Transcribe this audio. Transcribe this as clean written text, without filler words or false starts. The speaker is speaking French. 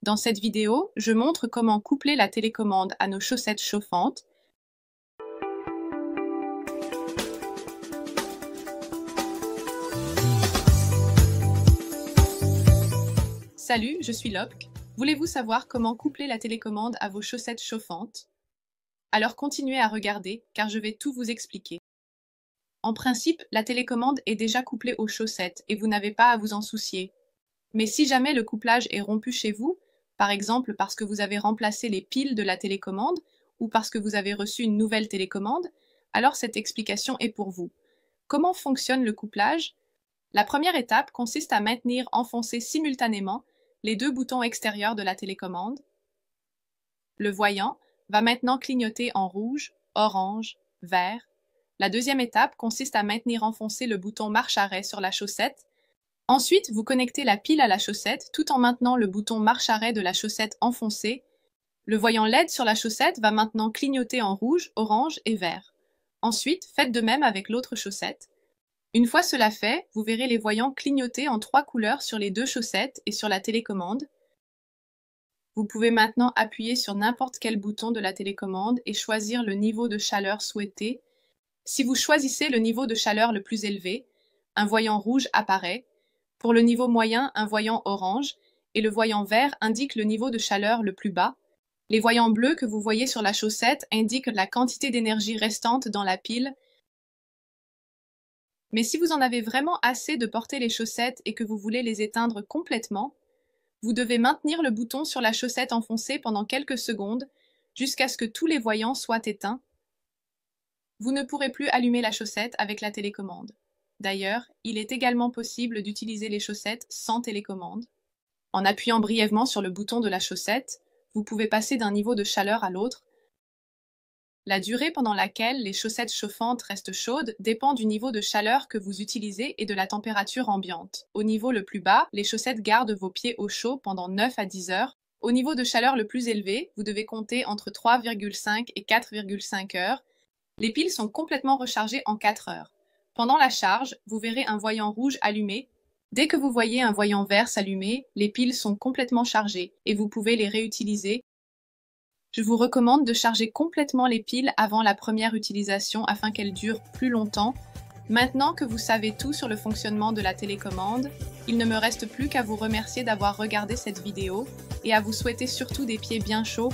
Dans cette vidéo, je montre comment coupler la télécommande à nos chaussettes chauffantes. Salut, je suis Lopk. Voulez-vous savoir comment coupler la télécommande à vos chaussettes chauffantes? Alors continuez à regarder, car je vais tout vous expliquer. En principe, la télécommande est déjà couplée aux chaussettes et vous n'avez pas à vous en soucier. Mais si jamais le couplage est rompu chez vous, par exemple parce que vous avez remplacé les piles de la télécommande ou parce que vous avez reçu une nouvelle télécommande, alors cette explication est pour vous. Comment fonctionne le couplage? La première étape consiste à maintenir enfoncés simultanément les deux boutons extérieurs de la télécommande. Le voyant va maintenant clignoter en rouge, orange, vert. La deuxième étape consiste à maintenir enfoncé le bouton marche-arrêt sur la chaussette. Ensuite, vous connectez la pile à la chaussette tout en maintenant le bouton marche-arrêt de la chaussette enfoncé. Le voyant LED sur la chaussette va maintenant clignoter en rouge, orange et vert. Ensuite, faites de même avec l'autre chaussette. Une fois cela fait, vous verrez les voyants clignoter en 3 couleurs sur les deux chaussettes et sur la télécommande. Vous pouvez maintenant appuyer sur n'importe quel bouton de la télécommande et choisir le niveau de chaleur souhaité. Si vous choisissez le niveau de chaleur le plus élevé, un voyant rouge apparaît. Pour le niveau moyen, un voyant orange, et le voyant vert indique le niveau de chaleur le plus bas. Les voyants bleus que vous voyez sur la chaussette indiquent la quantité d'énergie restante dans la pile. Mais si vous en avez vraiment assez de porter les chaussettes et que vous voulez les éteindre complètement, vous devez maintenir le bouton sur la chaussette enfoncée pendant quelques secondes, jusqu'à ce que tous les voyants soient éteints. Vous ne pourrez plus allumer la chaussette avec la télécommande. D'ailleurs, il est également possible d'utiliser les chaussettes sans télécommande. En appuyant brièvement sur le bouton de la chaussette, vous pouvez passer d'un niveau de chaleur à l'autre. La durée pendant laquelle les chaussettes chauffantes restent chaudes dépend du niveau de chaleur que vous utilisez et de la température ambiante. Au niveau le plus bas, les chaussettes gardent vos pieds au chaud pendant 9 à 10 heures. Au niveau de chaleur le plus élevé, vous devez compter entre 3,5 et 4,5 heures. Les piles sont complètement rechargées en 4 heures. Pendant la charge, vous verrez un voyant rouge allumé. Dès que vous voyez un voyant vert s'allumer, les piles sont complètement chargées et vous pouvez les réutiliser. Je vous recommande de charger complètement les piles avant la première utilisation afin qu'elles durent plus longtemps. Maintenant que vous savez tout sur le fonctionnement de la télécommande, il ne me reste plus qu'à vous remercier d'avoir regardé cette vidéo et à vous souhaiter surtout des pieds bien chauds